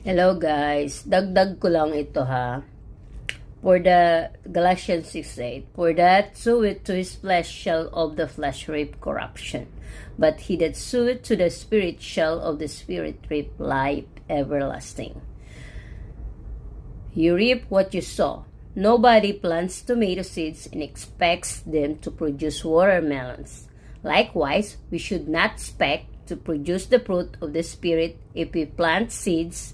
Hello guys, dagdag ko lang ito ha. For the Galatians 6:8, for that soweth to his flesh shall of the flesh reap corruption, but he that soweth to the Spirit shall of the Spirit reap life everlasting. You reap what you sow. Nobody plants tomato seeds and expects them to produce watermelons. Likewise, we should not expect to produce the fruit of the Spirit if we plant seeds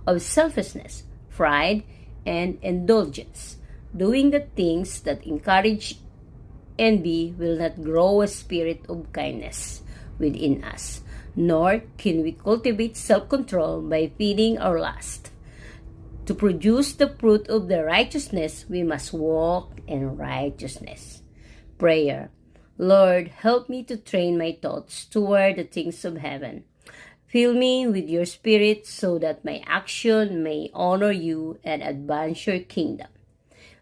of selfishness, pride, and indulgence. Doing the things that encourage envy will not grow a spirit of kindness within us, nor can we cultivate self-control by feeding our lust. To produce the fruit of the righteousness, we must walk in righteousness. Prayer. Lord, help me to train my thoughts toward the things of heaven. Fill me with your Spirit so that my action may honor you and advance your kingdom.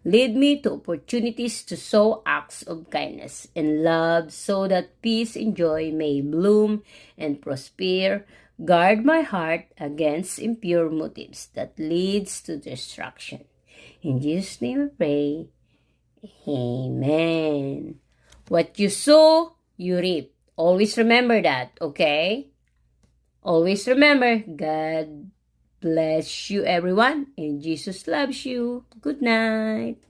Lead me to opportunities to sow acts of kindness and love so that peace and joy may bloom and prosper. Guard my heart against impure motives that leads to destruction. In Jesus' name I pray. Amen. What you sow, you reap. Always remember that, okay? Always remember, God bless you everyone, and Jesus loves you. Good night.